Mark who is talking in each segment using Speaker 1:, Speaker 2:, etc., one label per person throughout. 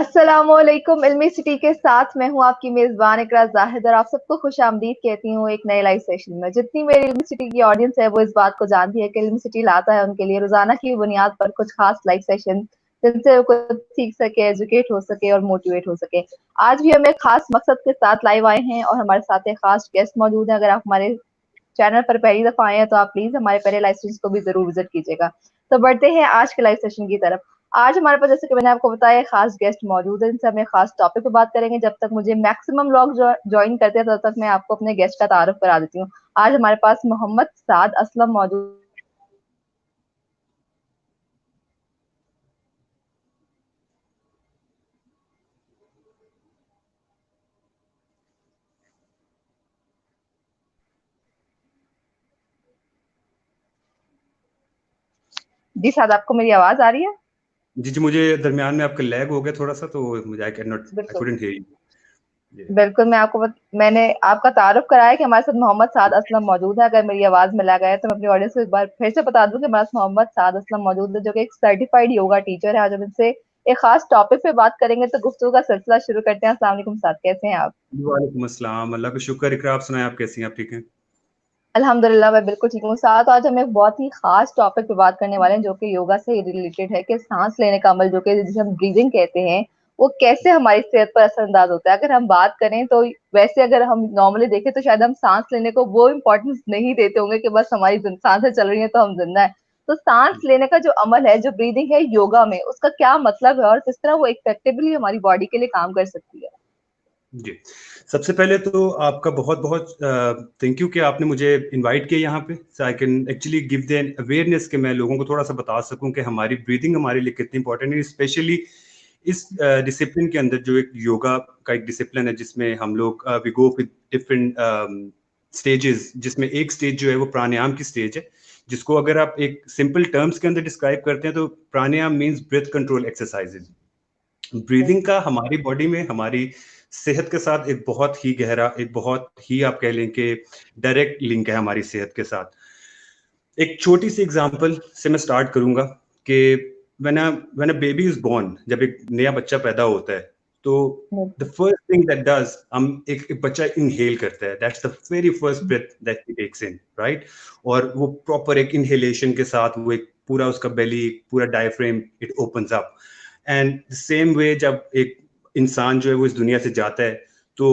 Speaker 1: अस्सलामुअलैकुम। इल्मी सिटी के साथ मैं हूँ आपकी मेजबान इकरा जाहिद और आप सबको खुश आमदीद कहती हूँ एक नए लाइव सेशन में। जितनी मेरी इल्मी सिटी की ऑडियंस है वो इस बात को जानती है कि इल्मी सिटी लाता है उनके लिए रोजाना की बुनियाद पर कुछ खास लाइव सेशन, जिनसे वो कुछ सीख सके, एजुकेट हो सके और मोटिवेट हो सके। आज भी हम एक खास मकसद के साथ लाइव आए हैं और हमारे साथ एक खास गेस्ट मौजूद है। अगर आप हमारे चैनल पर पहली दफा आए हैं तो आप प्लीज हमारे पहले लाइव सेशन को भी जरूर विजिट कीजिएगा। तो बढ़ते हैं आज के लाइव सेशन की तरफ। आज हमारे पास, जैसे कि मैंने आपको बताया, खास गेस्ट मौजूद है जिनसे हम एक खास टॉपिक पे बात करेंगे। जब तक मुझे मैक्सिमम लोग ज्वाइन करते हैं तब तक मैं आपको अपने गेस्ट का तारुफ करा देती हूँ। आज हमारे पास मोहम्मद साद असलम मौजूद। जी साद, आपको मेरी आवाज आ रही है?
Speaker 2: जी जी, मुझे दरमियान में आपका लैग हो गया थोड़ा सा, तो मुझे आई
Speaker 1: बिल्कुल
Speaker 2: कुडंट हियर यू।
Speaker 1: बिल्कुल, मैंने आपका तारुफ कराया कि हमारे साथ मोहम्मद साद असलम मौजूद है। अगर मेरी आवाज में लगा है तो मैं अपनी ऑडियंस को एक बार फिर से बता दूं कि हमारे साथ मोहम्मद साद असलम मौजूद है, जो कि एक सर्टिफाइड योगा टीचर है। आज हम इनसे एक खास टॉपिक पे बात करेंगे, तो गुफ्तगू का सिलसिला शुरू करते हैं। अस्सलाम वालेकुम साद, कैसे हैं आप?
Speaker 2: वालेकुम अस्सलाम, अल्लाह का शुक्र। इकरा, आप सुनाएं, आप कैसी हैं? आप ठीक हैं?
Speaker 1: अल्हम्दुलिल्लाह, मैं बिल्कुल ठीक हूँ। साथ आज हम एक बहुत ही खास टॉपिक पे बात करने वाले हैं जो कि योगा से रिलेटेड है, कि सांस लेने का अमल, जो कि जिसे हम ब्रीदिंग कहते हैं, वो कैसे हमारी सेहत पर असरअंदाज होता है। अगर हम बात करें तो वैसे अगर हम नॉर्मली देखें तो शायद हम सांस लेने को वो इम्पोर्टेंस नहीं देते होंगे कि बस हमारी सांसें चल रही हैं तो हम जिंदा है। तो सांस लेने का जो अमल है, जो ब्रीदिंग है योगा में, उसका क्या मतलब है और किस तरह वो इफेक्टिवली हमारी बॉडी के लिए काम कर सकती है?
Speaker 2: जी, सबसे पहले तो आपका बहुत बहुत थैंक यू कि आपने मुझे इनवाइट किया यहाँ पे, so I can actually give the awareness कि मैं लोगों को थोड़ा सा बता सकूं कि हमारी ब्रीदिंग हमारे लिए कितनी इंपॉर्टेंट है, स्पेशली इस डिसिप्लिन के अंदर, जो एक योगा का एक डिसिप्लिन है जिसमें हम लोग we go with different stages, जिसमें एक स्टेज जो है वो प्राणायाम की स्टेज है, जिसको अगर आप एक सिंपल टर्म्स के अंदर डिस्क्राइब करते हैं तो pranayama means breath control exercises. Breathing का हमारी बॉडी में हमारी सेहत के साथ एक बहुत ही गहरा, एक बहुत ही आप कह लें कि डायरेक्ट लिंक है हमारी सेहत के साथ। एक छोटी सी एग्जांपल से मैं स्टार्ट करूंगा कि when a baby is born, जब एक नया बच्चा पैदा होता है तो the first thing that does, हम एक बच्चा इनहेल करता है, that's the very first breath that he takes in, right? और वो प्रॉपर एक इनहेलेशन के साथ वो एक पूरा उसका बेली, पूरा diaphragm, it opens up. And same way जब एक इंसान जो है वो इस दुनिया से जाता है तो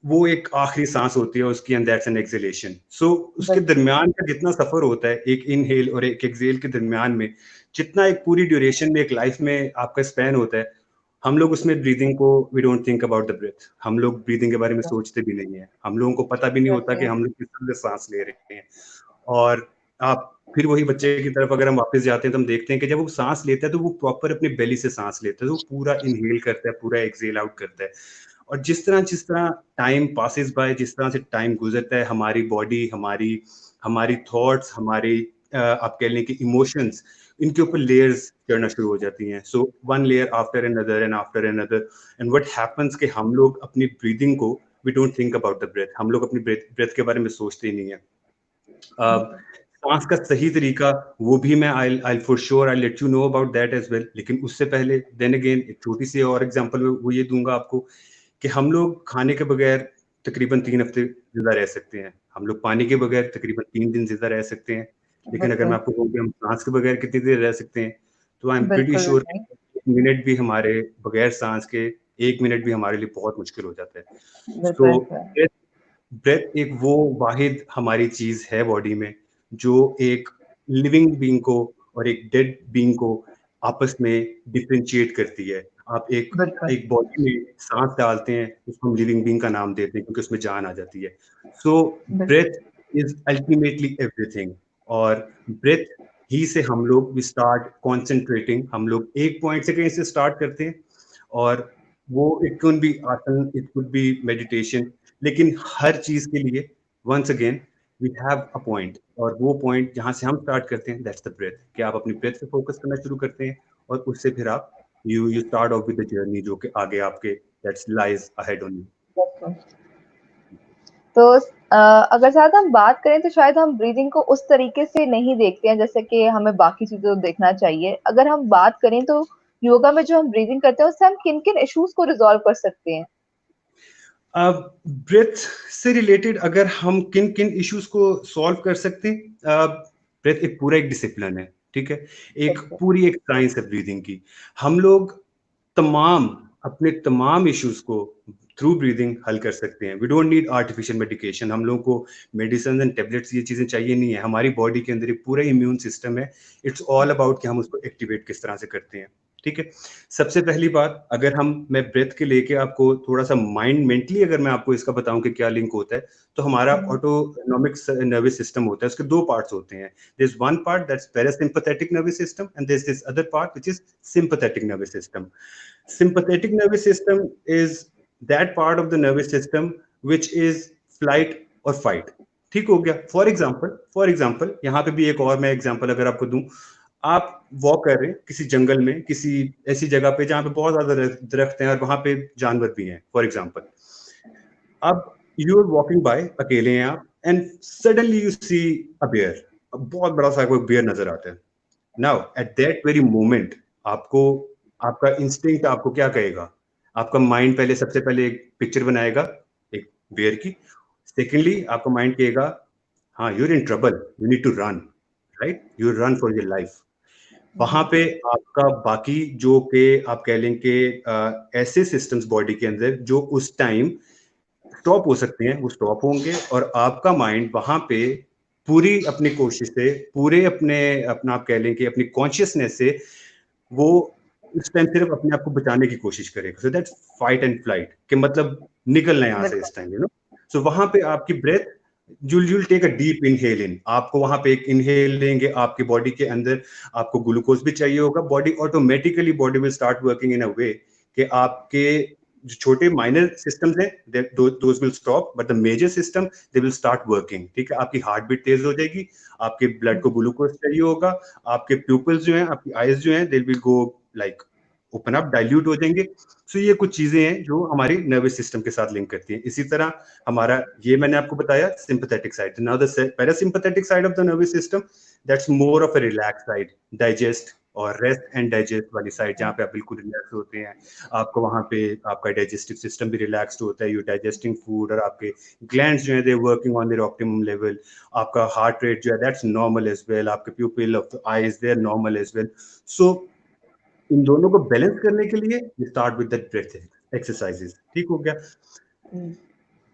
Speaker 2: वो एक आखिरी सांस होती है उसकी, एंड दैट्स एन एक्सहेलेशन। सो उसके दरमियान का जितना सफर होता है एक इनहेल और एक एक्सहेल के दरमियान में, जितना एक पूरी ड्यूरेशन में एक लाइफ में आपका स्पैन होता है, हम लोग उसमें ब्रीदिंग को we don't think about the breath. हम लोग ब्रीदिंग के बारे में सोचते भी नहीं है, हम लोगों को पता भी नहीं होता कि हम लोग किस तरह से सांस ले रहे हैं। और आप फिर वही बच्चे की तरफ अगर हम वापस जाते हैं तो हम देखते हैं कि जब वो सांस लेता है तो वो प्रॉपर अपनी बेली से सांस लेता है, तो वो पूरा इनहेल करता है, पूरा एक्सहेल आउट करता है। और जिस तरह टाइम पासिस बाय, जिस तरह से टाइम गुजरता है, हमारी बॉडी, हमारी हमारी थॉट्स, हमारी आप कह लें कि इमोशंस, इनके ऊपर लेयर्स चढ़ना शुरू हो जाती हैं। So one layer after another and after another, and what happens कि हम लोग अपनी ब्रीदिंग को we don't think about the breath, हम लोग अपनी ब्रेथ के बारे में सोचते ही नहीं है। सांस का सही तरीका वो भी मैं I I for sure I let you know about that as well, लेकिन उससे पहले देन अगेन एक छोटी सी और एग्जांपल वो ये दूंगा आपको कि हम लोग खाने के बगैर तकरीबन 3 हफ्ते जिंदा रह सकते हैं, हम लोग पानी के बगैर तकरीबन 3 दिन जिंदा रह सकते हैं, लेकिन अगर मैं आपको कहूँ कि हम सांस के बगैर कितनी देर रह सकते हैं, तो आई एम प्रीटी
Speaker 1: बिल्कुल
Speaker 2: श्योर
Speaker 1: नहीं।
Speaker 2: 1 मिनट भी हमारे बगैर सांस के, 1 मिनट भी हमारे लिए बहुत मुश्किल हो जाता है।
Speaker 1: बिल्कुल
Speaker 2: सो ब्रेथ एक वो वाहिद हमारी चीज है बॉडी में जो एक लिविंग बीइंग को और एक डेड बीइंग को आपस में डिफरेंशिएट करती है। आप एक
Speaker 1: बिल्कुल
Speaker 2: एक बॉडी में सांस डालते हैं, उसको हम लिविंग बीइंग का नाम देते हैं क्योंकि उसमें जान आ जाती है। सो
Speaker 1: बिल्कुल
Speaker 2: ब्रेथ इज अल्टीमेटली एवरीथिंग, और ब्रेथ ही से हम लोग वी स्टार्ट कॉन्सेंट्रेटिंग। हम लोग एक पॉइंट से कहीं से स्टार्ट करते हैं, और वो it could be asana, it could be meditation, लेकिन हर चीज के लिए once again we have a point, और वो पॉइंट जहां से हम स्टार्ट करते हैं दैट्स द ब्रेथ, कि आप अपनी ब्रेथ पे फोकस करना शुरू करते हैं और उससे फिर आप you start of with the journey जो कि आगे आपके that's lies ahead on you.
Speaker 1: बिल्कुल। तो अगर साथ हम बात करें तो शायद हम ब्रीदिंग को उस तरीके से नहीं देखते हैं जैसे कि हमें बाकी चीजों को देखना चाहिए। अगर हम बात करें तो योगा में जो हम ब्रीदिंग करते हैं उससे हम किन किन इश्यूज को रिजॉल्व कर सकते हैं?
Speaker 2: ब्रेथ से रिलेटेड अगर हम किन किन इश्यूज को सॉल्व कर सकते हैं, ब्रेथ एक पूरा एक डिसिप्लिन है, ठीक है, एक
Speaker 1: बिल्कुल।
Speaker 2: पूरी एक साइंस है ब्रीदिंग की। हम लोग तमाम अपने तमाम इश्यूज को थ्रू ब्रीदिंग हल कर सकते हैं। We don't need artificial medication. हम लोग को मेडिसिन एंड टेबलेट्स ये चीजें चाहिए नहीं है। हमारी बॉडी के अंदर एक पूरा इम्यून सिस्टम है। इट्स ऑल अबाउट कि हम उसको एक्टिवेट किस तरह से करते हैं, ठीक है। सबसे पहली बात, अगर मैं ब्रेथ के लेके आपको थोड़ा सा माइंड मेंटली अगर मैं आपको इसका बताऊं कि क्या लिंक होता है, तो हमारा ऑटोनॉमिक नर्वस सिस्टम होता है, उसके दो पार्ट्स होते हैं। There is one part that's parasympathetic nervous system and there is this other part which is sympathetic nervous system. Sympathetic nervous system is that part of the nervous system which is flight or fight। ठीक हो गया। For example यहाँ पे भी एक और मैं example अगर आपको दूं, आप वॉक कर रहे हैं किसी जंगल में, किसी ऐसी जगह पे जहाँ पे बहुत ज्यादा दरख्त हैं और वहां पे जानवर भी हैं, फॉर एग्जाम्पल। अब यू आर वॉकिंग बाय, अकेले हैं आप, and suddenly you see a bear, बहुत बड़ा सा कोई बियर नजर आता है। Now at that very moment आपको, आपका इंस्टिंक्ट आपको क्या कहेगा? आपका माइंड पहले, सबसे पहले एक पिक्चर बनाएगा एक बेयर की। सेकेंडली आपका माइंड कहेगा हाँ, you are in trouble, you need to run, right, you run for your life. वहां पे आपका बाकी जो के आप कह लें कि ऐसे सिस्टम्स बॉडी के अंदर जो उस टाइम स्टॉप हो सकते हैं, वो स्टॉप होंगे, और आपका माइंड वहां पे पूरी अपनी कोशिश से, पूरे अपना आप कह लें कि अपनी कॉन्शियसनेस से वो इस टाइम सिर्फ अपने आप को बचाने की कोशिश करेगा। So that's fight and flight, कि मतलब निकलना यहाँ से इस टाइम, सो वहां पे आपकी breath, you'll take a deep inhale in. आपको वहां पे एक इनहेल लेंगे, आपकी बॉडी के अंदर आपको ग्लूकोज भी चाहिए होगा। Body automatically body will start working in a way कि आपके जो छोटे माइनर सिस्टम्स हैं those will stop, but the major system they will start working, ठीक है। आपकी हार्ट बीट तेज हो जाएगी, आपके ब्लड को ग्लूकोज चाहिए होगा, आपके प्यूपल्स जो हैं, आपकी आईज जो हैं, they will go like open up, dilute हो जाएंगे। सो ये कुछ चीजें हैं जो हमारी नर्वस सिस्टम के साथ लिंक करती हैं। इसी तरह हमारा, ये मैंने आपको बताया sympathetic side. Now the parasympathetic side of the nervous system, that's more of a relax side, digest और रेस्ट एंड डाइजेस्ट वाली साइड, जहाँ पे आप बिल्कुल रिलैक्स होते हैं। आपको वहाँ पे आपका डाइजेस्टिव सिस्टम भी रिलैक्स्ड होता है, यू डाइजेस्टिंग फूड, और आपके ग्लैंड्स जो है they working on their optimum level. आपका हार्ट रेट जो है दैट्स नॉर्मल एज वेल, आपके pupil of the eyes they are normal as well. So इन दोनों को बैलेंस करने के लिए we start with the breath exercises, ठीक हो गया।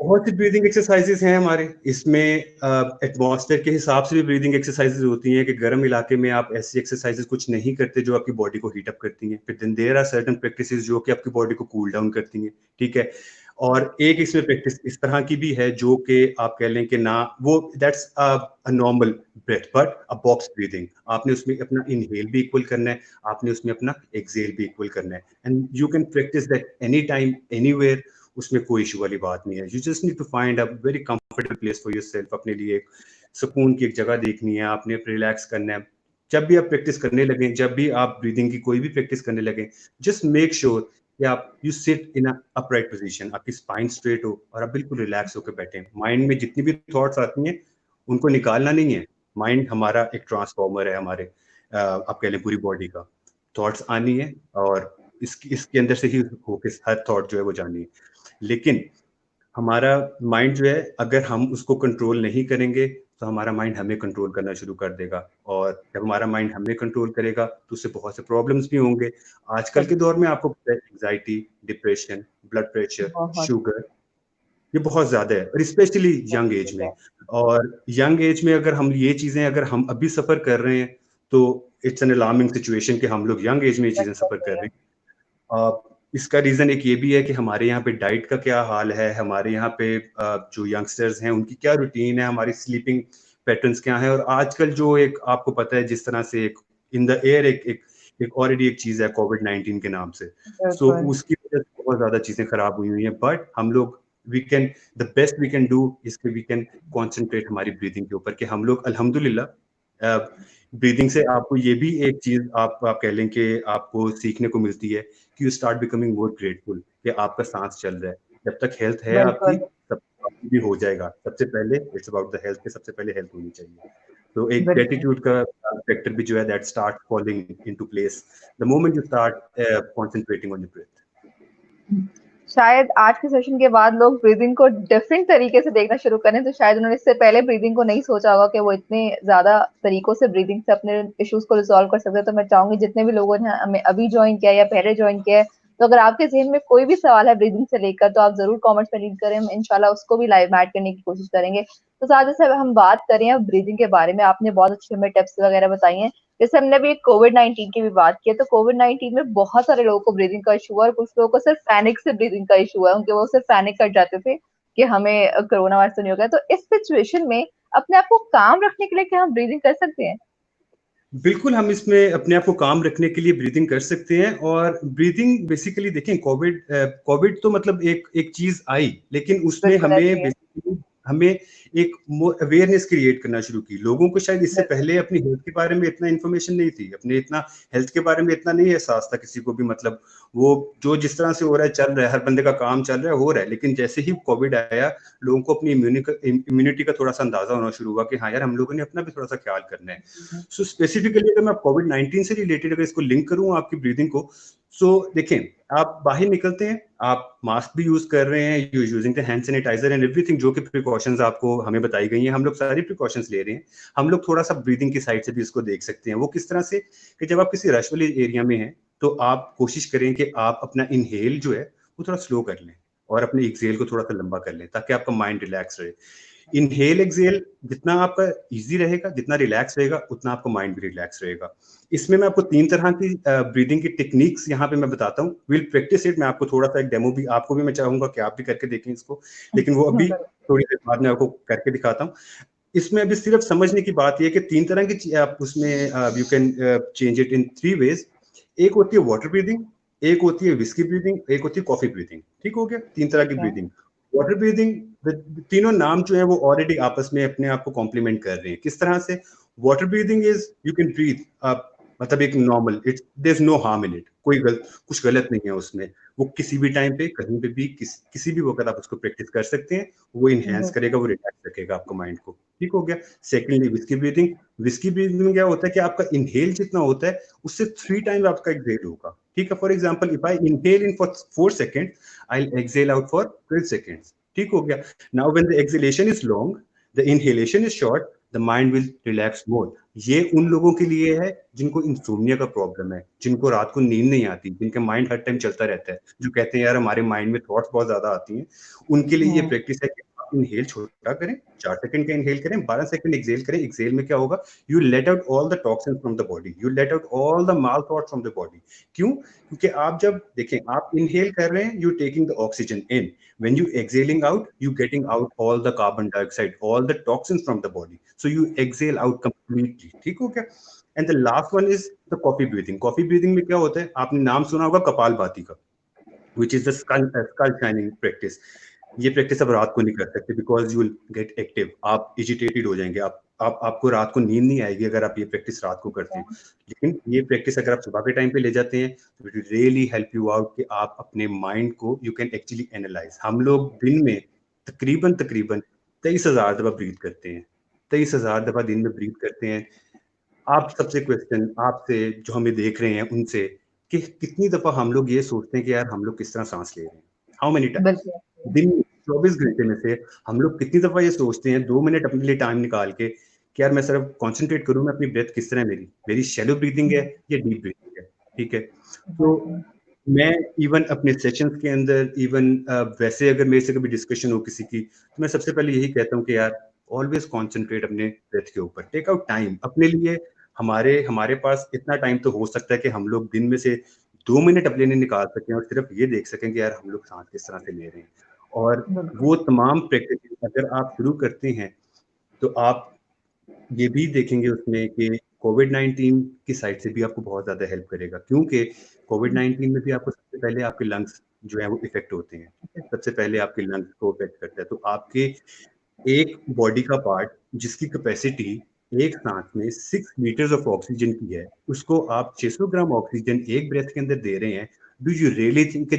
Speaker 2: बहुत सी ब्रीदिंग एक्सरसाइजेस हैं हमारे इसमें। एटमॉस्फेयर के हिसाब से भी ब्रीदिंग एक्सरसाइजेस होती हैं कि गर्म इलाके में आप ऐसी एक्सरसाइजेस कुछ नहीं करते जो आपकी बॉडी को हीट अप करती हैं। फिर then there are certain practices जो कि आपकी बॉडी को कूल डाउन करती हैं, ठीक है। और एक इसमें प्रैक्टिस इस तरह की भी है जो कि आप कह लें कि ना वो that's a normal breath but a box breathing. आपने उसमें अपना इनहेल भी इक्वल करना है, आपने उसमें अपना एक्सहेल भी इक्वल करना है, and you can practice that any time anywhere. उसमें कोई इशू वाली बात नहीं है। You just need to find a very comfortable place for yourself. अपने लिए एक सुकून की एक जगह देखनी है, आपने रिलैक्स करना है। जब भी आप प्रैक्टिस करने लगे, जब भी आप ब्रीदिंग की कोई भी प्रैक्टिस करने लगे, जस्ट मेक श्योर कि आप you sit in a upright position, आपकी स्पाइन स्ट्रेट हो और आप बिल्कुल रिलैक्स होकर बैठे। माइंड में जितनी भी थॉट्स आती हैं उनको निकालना नहीं है। माइंड हमारा एक ट्रांसफॉर्मर है, हमारे आप कह लें पूरी बॉडी का। थॉट्स आनी है और इसके अंदर से ही होके हर थॉट जो है वो जानी है। लेकिन हमारा माइंड जो है, अगर हम उसको कंट्रोल नहीं करेंगे तो हमारा माइंड हमें कंट्रोल करना शुरू कर देगा, और जब हमारा माइंड हमें कंट्रोल करेगा तो उससे बहुत से प्रॉब्लम्स भी होंगे। आजकल के दौर में आपको पता है एंजाइटी, डिप्रेशन, ब्लड प्रेशर,
Speaker 1: बहुत
Speaker 2: शुगर, ये बहुत ज्यादा है, और स्पेशली यंग एज में। और यंग एज में अगर हम ये चीजें अगर हम अभी सफर कर रहे हैं तो इट्स एन अलार्मिंग सिचुएशन कि हम लोग यंग एज में ये चीजें सफर कर रहे हैं। इसका रीजन एक ये भी है कि हमारे यहाँ पे डाइट का क्या हाल है, हमारे यहाँ पे जो यंगस्टर्स हैं उनकी क्या रूटीन है, हमारी स्लीपिंग पैटर्न्स क्या है। और आजकल जो एक आपको पता है जिस तरह से एक इन द एयर एक ऑलरेडी एक चीज है कोविड-19 के नाम से। सो
Speaker 1: बिल्कुल।
Speaker 2: उसकी वजह से बहुत ज्यादा चीजें खराब हुई हैं, बट हम लोग we can the best we can do is कि वी कैन कॉन्सेंट्रेट हमारी ब्रीदिंग के ऊपर, कि हम लोग अल्हम्दुलिल्लाह ब्रीदिंग से आपको ये भी एक चीज आप कह लें कि आपको सीखने को मिलती है कि you start becoming more grateful कि आपका सांस चल रहा है। जब तक हेल्थ है आपकी
Speaker 1: बिल्कुल।
Speaker 2: तब आपकी भी हो जाएगा। सबसे पहले इट्स अबाउट द हेल्थ, के सबसे पहले हेल्थ होनी चाहिए। तो एक
Speaker 1: बिल्कुल।
Speaker 2: ग्रेटिट्यूड का फैक्टर भी जो है that start falling into place the moment you start concentrating on your breath.
Speaker 1: शायद आज के सेशन के बाद लोग ब्रीदिंग को डिफरेंट तरीके से देखना शुरू करें, तो शायद उन्होंने इससे पहले ब्रीदिंग को नहीं सोचा होगा कि वो इतने ज्यादा तरीकों से ब्रीदिंग से अपने इश्यूज को रिजॉल्व कर सकते हैं। तो मैं चाहूंगी जितने भी लोगों ने हमें अभी ज्वाइन किया या पहले ज्वाइन किया है, तो अगर आपके जहन में कोई भी सवाल है ब्रीदिंग से लेकर, तो आप जरूर कमेंट्स में रीड करें, हम इंशाल्लाह उसको भी लाइव में ऐड करने की कोशिश करेंगे। तो साथ ही साथ हम बात करें अब ब्रीदिंग के बारे में, आपने बहुत अच्छे हमें टिप्स वगैरह बताई हैं। जैसे हमने अभी कोविड-19 की भी बात की है, तो कोविड-19 में बहुत सारे लोगों को ब्रीदिंग का इशू हुआ और कुछ लोगों को सिर्फ पैनिक से ब्रीदिंग का इशू हुआ है, उनके वो सिर्फ पैनिक कर जाते थे कि हमें कोरोना वायरस तो नहीं हो गया। तो इस सिचुएशन में अपने आप को काम रखने के लिए क्या हम ब्रीदिंग कर सकते हैं?
Speaker 2: बिल्कुल, हम इसमें अपने आप को काम रखने के लिए ब्रीदिंग कर सकते हैं। और ब्रीदिंग बेसिकली देखें, कोविड तो मतलब एक चीज आई, लेकिन उसने
Speaker 1: बिल्कुल
Speaker 2: हमें
Speaker 1: ऐसे ही है।
Speaker 2: बेसिकली हमें एक अवेयरनेस क्रिएट करना शुरू की। लोगों को शायद इससे
Speaker 1: बिल्कुल।
Speaker 2: पहले अपनी हेल्थ के बारे में इतना इन्फॉर्मेशन नहीं थी, अपने इतना हेल्थ के बारे में इतना नहीं एहसास था किसी को भी। मतलब वो जो जिस तरह से हो रहा है चल रहा है, हर बंदे का काम चल रहा है, हो रहा है। लेकिन जैसे ही कोविड आया, लोगों को अपनी इम्यूनिटी का थोड़ा सा अंदाजा होना शुरू हुआ कि हाँ यार, हम लोगों ने अपना भी थोड़ा सा ख्याल करना है। सो स्पेसिफिकली अगर मैं कोविड-19 से रिलेटेड अगर इसको लिंक करूं आपकी ब्रीदिंग को, सो देखें, आप बाहर निकलते हैं, आप मास्क भी यूज कर रहे हैं, you using the hand sanitiser and everything, जो कि प्रिकॉशंस आपको हमें बताई गई हैं, हम लोग सारी प्रिकॉशंस ले रहे हैं। हम लोग थोड़ा सा ब्रीदिंग की साइड से भी इसको देख सकते हैं। वो किस तरह से कि जब आप किसी रश वाले एरिया में हैं, तो आप कोशिश करें कि आप अपना इनहेल जो है वो थोड़ा स्लो कर लें और अपने एक्सहेल को थोड़ा सा लंबा कर लें, ताकि आपका माइंड रिलैक्स रहे। इनहेल एक्सहेल जितना आपका इजी रहेगा, जितना रिलैक्स रहेगा, उतना आपका माइंड भी रिलैक्स रहेगा। इसमें मैं आपको 3 तरह की ब्रीदिंग की टेक्निक्स यहाँ पे मैं बताता हूँ। Will practice it. मैं आपको थोड़ा सा एक डेमो भी आपको भी मैं चाहूंगा कि आप भी करके देखें इसको, लेकिन वो अभी थोड़ी देर बाद में आपको करके दिखाता हूँ। इसमें अभी सिर्फ समझने की बात यह है कि 3 तरह की आप उसमें you can change it in 3 ways. एक होती है वाटर ब्रीदिंग, एक होती है विस्की ब्रीदिंग, एक होती है कॉफी ब्रीदिंग। ठीक हो गया, 3 तरह की ब्रीदिंग। वाटर ब्रीदिंग, तीनों नाम जो है वो ऑलरेडी आपस में अपने आप को कॉम्प्लीमेंट कर रहे हैं। किस तरह से? Water breathing is you can breathe up, मतलब एक normal, it's there is no harm in it, कुछ गलत नहीं है उसमें। वो किसी भी टाइम पे कहीं पे भी किसी भी वक्त आप उसको प्रैक्टिस कर सकते हैं। वो इनहेंस करेगा, वो रिलैक्स रखेगा आपको माइंड को। ठीक हो गया। Secondly whisky breathing. Whisky breathing में क्या होता है कि आपका इनहेल जितना होता है उससे 3 टाइम आपका एक्सहेल होगा। ठीक है। For example, if I inhale in for 4 second, I exhale out for 12 seconds. ठीक हो गया। Now when the exhalation is long, the inhalation is short, the mind will relax more. ये उन लोगों के लिए है जिनको इंसोम्निया का प्रॉब्लम है, जिनको रात को नींद नहीं आती, जिनका माइंड हर टाइम चलता रहता है, जो कहते हैं यार हमारे माइंड में थॉट्स बहुत ज्यादा आती हैं। उनके लिए ये प्रैक्टिस है कि आप इनहेल छोटा करें, 4 सेकंड का इनहेल करें, 12 सेकंड एक्सहेल करें। एक्सहेल में क्या होगा? You let out all the toxins from the body, you let out all the mall thoughts from the body. क्यों? क्योंकि आप जब देखें, आप इनहेल कर रहे हैं, you taking the oxygen in, when you exhaling out, you getting out all the carbon dioxide, all the toxins from the body, so you exhale out completely. ठीक हो गया। And the last one is the coffee breathing. Coffee breathing में क्या होता है? आपने नाम सुना होगा कपालभाति का, which is the skull shining practice. ये प्रैक्टिस अब रात को नहीं कर सकते, because you will get active, आप एजिटेटेड हो जाएंगे, आपको रात को नींद नहीं आएगी अगर आप ये प्रैक्टिस रात को करते हो। लेकिन ये प्रैक्टिस अगर आप सुबह के टाइम पे ले जाते हैं, तो it will really help you out कि आप अपने माइंड को यू कैन एक्चुअली एनालाइज। हम लोग दिन में तकरीबन 23,000 दफा ब्रीथ करते हैं, 23,000 दफा दिन में ब्रीथ करते हैं। आप सबसे क्वेश्चन आपसे जो हमें देख रहे हैं उनसे, कि कितनी दफा हम लोग ये सोचते हैं कि यार हम लोग किस तरह सांस ले रहे हैं? हाउ मेनी टाइम्स दिन में 24 घंटे में से हम लोग कितनी दफा ये सोचते हैं 2 मिनट अपने लिए टाइम निकाल के कि यार मैं सिर्फ कंसंट्रेट करूं, मैं अपनी ब्रेथ किस तरह है, मेरी शैलो ब्रीथिंग है या डीप ब्रीथिंग है? ठीक है। तो मैं इवन अपने सेशंस के अंदर इवन वैसे अगर मेरे से कभी डिस्कशन हो किसी की, तो मैं सबसे पहले यही कहता हूँ कि यार ऑलवेज कॉन्सेंट्रेट अपने ब्रेथ के ऊपर, टेक आउट टाइम अपने लिए। हमारे पास इतना टाइम तो हो सकता है कि हम लोग दिन में से 2 मिनट अपने लिए निकाल सकें और सिर्फ ये देख सकें कि यार हम लोग सांस किस तरह से ले रहे हैं। और वो तमाम प्रैक्टिस अगर आप शुरू करते हैं, तो आप ये भी देखेंगे उसमें कि कोविड-19 की साइड से भी आपको बहुत ज़्यादा हेल्प करेगा, क्योंकि कोविड-19 में भी आपको सबसे पहले आपके लंग्स जो है वो इफेक्ट होते हैं। सबसे पहले आपके लंग्स को इफेक्ट करता है। तो आपके एक बॉडी का पार्ट जिसकी कैपेसिटी एक सांस में 6 लीटर्स ऑफ ऑक्सीजन की है, उसको आप 600 ग्राम ऑक्सीजन एक ब्रेथ के अंदर दे रहे हैं। डू यू रियली थिंक कि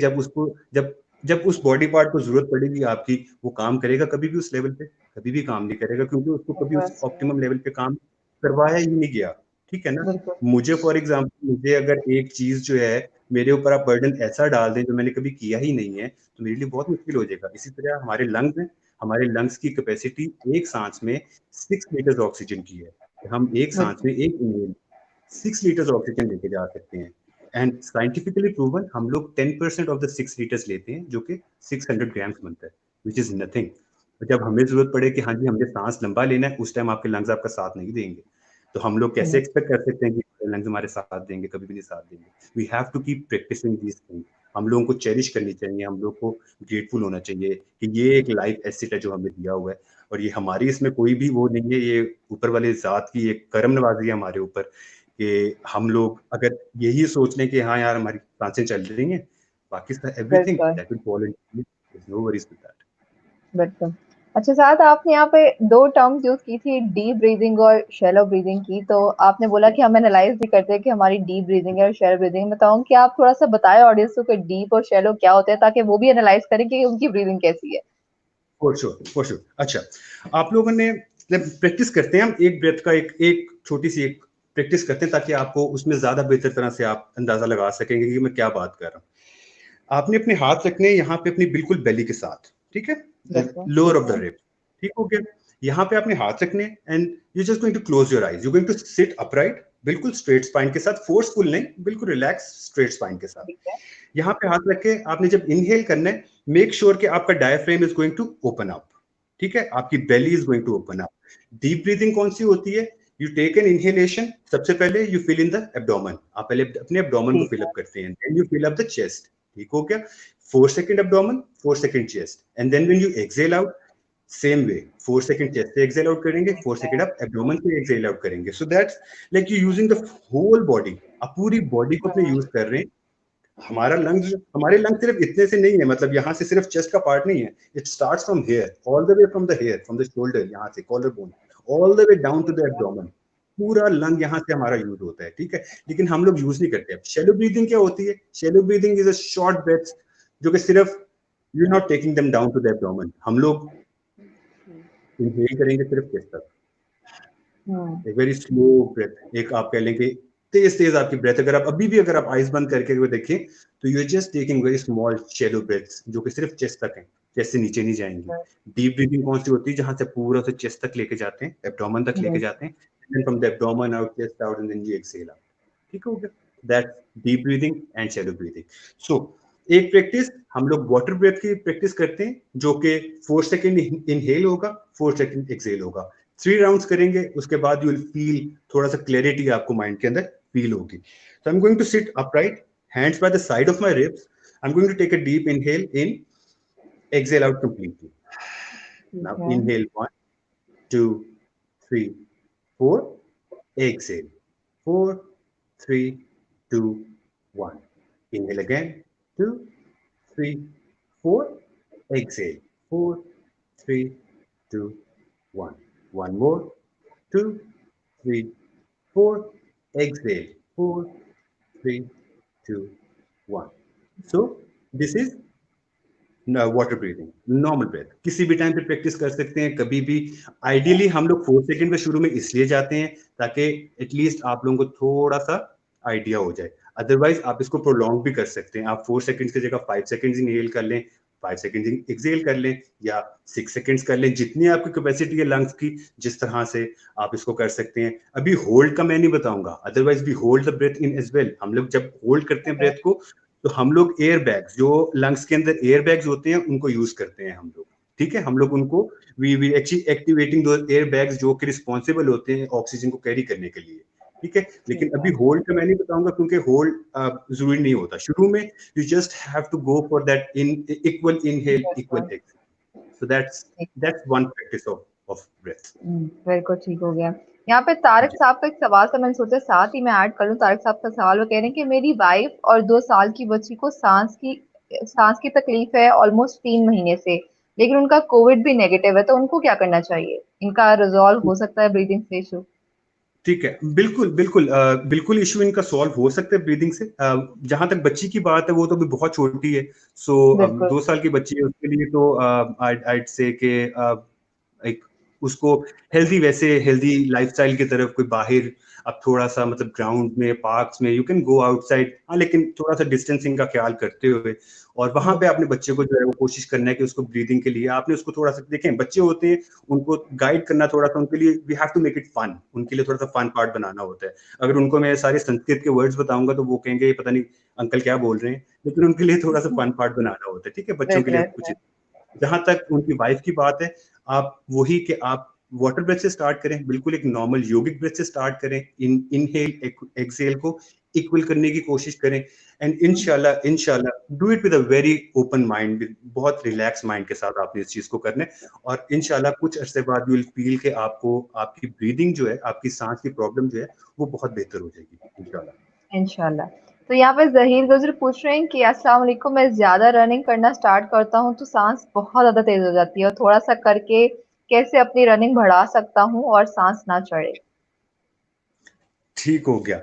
Speaker 2: जब उस बॉडी पार्ट को जरूरत पड़ेगी आपकी, वो काम करेगा कभी भी उस लेवल पे? कभी भी काम नहीं करेगा, क्योंकि उसको कभी उस ऑप्टिमम लेवल पे काम करवाया ही नहीं गया, ठीक है ना।
Speaker 1: बिल्कुल
Speaker 2: मुझे फॉर एग्जाम्पल, मुझे अगर एक चीज जो है मेरे ऊपर आप बर्डन ऐसा डाल दें जो मैंने कभी किया ही नहीं है, तो मेरे लिए बहुत मुश्किल हो जाएगा। इसी तरह हमारे लंग्स हैं, हमारे लंग्स की कैपेसिटी एक सांस में 6 लीटर ऑक्सीजन की है। हम एक सांस
Speaker 1: बिल्कुल
Speaker 2: में एक इनहेल 6 लीटर ऑक्सीजन लेके जा सकते हैं। एंड साइंटिफिकली प्रूवन हम लोग 10% ऑफ द 6 लीटर्स लेते हैं, जो कि 600 ग्राम्स बनता है, विच इज नथिंग। जब हमें जरूरत पड़े कि हाँ जी हमने सांस लंबा लेना है, उस टाइम आपके लंग्स आपका साथ नहीं देंगे। तो हम लोग कैसे एक्सपेक्ट कर सकते हैं कि लंग्स हमारे साथ देंगे? कभी भी नहीं साथ देंगे। We have to keep practicing these things. हम लोगों को चेरिश करनी चाहिए, हम लोग को ग्रेटफुल होना चाहिए कि ये एक लाइफ एसेट है जो हमें दिया हुआ है, और ये हमारी, इसमें कोई भी वो नहीं है, ये ऊपर वाले जात की एक करम नवाजी है हमारे ऊपर कि हम लोग अगर यही सोच लें कि हाँ यार हमारी सांसें चल रही हैं, बाकी एवरीथिंग
Speaker 1: बिल्कुल
Speaker 2: that will follow in place, there is no worries with that.
Speaker 1: बिल्कुल। अच्छा साथ आपने यहाँ पे दो टर्म्स यूज की थी, डीप ब्रीदिंग और शैलो ब्रीदिंग की। तो आपने बोला कि हम एनालाइज भी करते हैं कि हमारी डीप ब्रीदिंग है और शैलो ब्रीदिंग। मैं बताऊँ कि आप थोड़ा सा बताएं ऑडियंस को कि डीप और शैलो क्या होते हैं, ताकि वो भी एनालाइज करें कि उनकी ब्रीदिंग कैसी है।
Speaker 2: For sure, for sure. अच्छा, आप लोगों ने जब प्रैक्टिस करते हैं, हम एक ब्रेथ का एक छोटी सी एक प्रैक्टिस करते हैं ताकि आपको उसमें ज्यादा बेहतर तरह से आप अंदाजा लगा सकेंगे कि मैं क्या बात कर रहा हूँ। आपने अपने हाथ रखने हैं यहाँ पे अपनी बिल्कुल बेली के साथ, ठीक है,
Speaker 1: बिल्कुल
Speaker 2: लोअर
Speaker 1: ठीक
Speaker 2: ऑफ द
Speaker 1: है।
Speaker 2: रिब, ठीक हो गया। यहाँ पे आपने हाथ रखने and you just going to close your eyes, you going to sit upright, बिल्कुल स्ट्रेट स्पाइन के साथ, फोर्सफुल नहीं, बिल्कुल रिलैक्स स्ट्रेट स्पाइन के साथ।
Speaker 1: ठीक है।
Speaker 2: यहाँ पे हाथ रख के आपने जब इनहेल करना है, मेक श्योर कि आपका diaphragm is going to open up, ठीक है, आपकी belly is going to open up. Deep breathing कौन सी होती है? यू टेक एन इनहेलेशन, सबसे पहले you fill in the abdomen, आप पहले अपने एब्डोमेन को
Speaker 1: ठीक
Speaker 2: फिल
Speaker 1: है।
Speaker 2: अप करते हैं, then you fill up the chest, ठीक हो गया। 4 second abdomen, 4 second chest, and then when you exhale out, same way, 4 second chest से एक्सहेल आउट करेंगे, 4 सेकंड आप एब्डोमेन से एक्सहेल आउट करेंगे। So that's like you using the whole body, आप पूरी बॉडी को अपने यूज कर रहे हैं। हमारा लंग्स, हमारे लंग्स सिर्फ इतने से नहीं है, मतलब यहाँ से सिर्फ चेस्ट का पार्ट नहीं है, it starts from here, all the way from the here, from the shoulder, यहाँ से collar bone, all the way down to the abdomen, पूरा लंग यहाँ से हमारा यूज होता है, ठीक है। लेकिन हम लोग यूज नहीं करते। शैलो ब्रीदिंग क्या होती है? Shallow breathing is a short breath, जो कि सिर्फ you not taking them down to the abdomen, हम लोग इनहेल करेंगे सिर्फ चेस्ट तक, एक वेरी स्लो ब्रेथ, एक आप कह लेंगे तेज तेज आपकी ब्रेथ, अगर आप अभी भी अगर आप आइज बंद करके देखें तो you just taking very small shallow breaths, जो कि सिर्फ चेस्ट तक है, चेस्ट से नीचे नहीं जाएंगी। डीप ब्रीथिंग कौन सी होती है? जहां से पूरा से चेस्ट तक लेके जाते हैं, एब्डोमेन तक लेके जाते हैं, then from the abdomen out, chest out, and then you exhale out, ठीक हो गया। That's deep breathing and shallow breathing. So एक प्रैक्टिस हम लोग वाटर ब्रेथ की प्रैक्टिस करते हैं, जो कि 4 सेकंड इनहेल होगा, 4 सेकंड एक्सहेल होगा, 3 राउंड्स करेंगे, उसके बाद यू विल फील थोड़ा सा क्लैरिटी आपको माइंड के अंदर फील होगी। So I'm going to sit upright, hands by the side of my ribs. I'm going to take a deep inhale in, exhale out completely. Now inhale 1, 2, 3, 4. Exhale 4, 3, 2, 1. Inhale again 2, 3, 4. Exhale 4, 3, 2, 1. One more 2, 3, 4. Exhale 4, 3, 2, 1. So this is water breathing, normal breath, किसी भी time पे practice कर सकते हैं, कभी भी। Ideally हम लोग 4 सेकंड पे शुरू में इसलिए जाते हैं ताकि एटलीस्ट आप लोगों को थोड़ा सा आइडिया हो जाए। अदरवाइज आप इसको प्रोलॉन्ग भी कर सकते हैं, आप 4 सेकंड की जगह 5 सेकंड इनहेल कर लें, 5 सेकंड एक्सहेल कर लें, या 6 सेकंड्स कर लें, जितनी आपकी कैपेसिटी है लंग्स की, जिस तरह से आप इसको कर सकते हैं। अभी होल्ड का मैं नहीं बताऊंगा, otherwise we hold the breath in as well. हम लोग जब होल्ड करते हैं ब्रेथ को, तो हम लोग एयर बैग्स, जो लंग्स के अंदर एयर बैग्स होते हैं, उनको यूज करते हैं हम लोग, ठीक है। हम लोग उनको वी एक्चुअली एक्टिवेटिंग दो एयर बैग्स जो कि रिस्पॉन्सिबल होते हैं ऑक्सीजन को कैरी करने के लिए, ठीक है। लेकिन अभी होल्ड का मैं नहीं बताऊंगा, क्योंकि होल्ड जरूरी नहीं होता शुरू में, you just have to go for that in equal inhale equal exhale. So that's one practice of breath.
Speaker 1: बिल्कुल ठीक हो गया। यहाँ पे तारिक साहब का एक सवाल था, मैंने सोचा साथ ही मैं ऐड कर लूं। तारिक साहब का सवाल, वो कह रहे हैं कि मेरी वाइफ और 2 साल की बच्ची को सांस की तकलीफ है ऑलमोस्ट 3 महीने से, लेकिन उनका कोविड भी नेगेटिव है, तो उनको क्या करना चाहिए? इनका रिजॉल्व हो सकता है ब्रीदिंग से इशू?
Speaker 2: ठीक है, बिल्कुल बिल्कुल बिल्कुल इशू इनका सॉल्व हो सकता है ब्रीदिंग से। जहां तक बच्ची की बात है, वो तो अभी बहुत छोटी है। सो
Speaker 1: बिल्कुल
Speaker 2: 2 साल की बच्ची है, उसके लिए तो I'd say कि एक उसको हेल्दी, वैसे हेल्दी लाइफस्टाइल की तरफ कोई बाहर अब थोड़ा सा मतलब ग्राउंड में, पार्क्स में यू कैन गो आउटसाइड, हाँ, लेकिन थोड़ा सा डिस्टेंसिंग का ख्याल करते हुए, और वहां पे अपने बच्चे को जो है वो कोशिश करना है कि उसको ब्रीदिंग के लिए आपने उसको थोड़ा सा, देखें बच्चे होते हैं, उनको गाइड करना थोड़ा सा उनके लिए we have to make it fun, उनके लिए थोड़ा सा फन पार्ट बनाना होता है। अगर उनको मैं सारे संस्कृत के वर्ड्स बताऊंगा तो वो कहेंगे पता नहीं अंकल क्या बोल रहे हैं, लेकिन उनके लिए थोड़ा सा फन पार्ट बनाना होता है, ठीक है, बच्चों के लिए कुछ। जहां तक उनकी वाइफ की बात है, आप वही कि आप वाटर ब्रेथ से स्टार्ट करें, बिल्कुल एक नॉर्मल योगिक ब्रेथ से स्टार्ट करें, इनहेल एक्सहेल को इक्वल करने की कोशिश करें, एंड इंशाल्लाह do it with a very open mind, with बहुत रिलैक्स माइंड के साथ आपने इस चीज को करना है, और इंशाल्लाह कुछ अरसे बाद यू विल फील कि आपको आपकी ब्रीदिंग जो है, आपकी सांस की प्रॉब्लम जो है वो बहुत बेहतर हो जाएगी
Speaker 1: इंशाल्लाह। तो यहाँ पे जहीर गुजर पूछ रहे हैं कि अस्सलाम वालेकुम, मैं ज्यादा रनिंग करना स्टार्ट करता हूँ तो सांस बहुत ज्यादा तेज हो जाती है, और थोड़ा सा करके कैसे अपनी रनिंग बढ़ा सकता हूँ और सांस ना चढ़े।
Speaker 2: ठीक हो गया।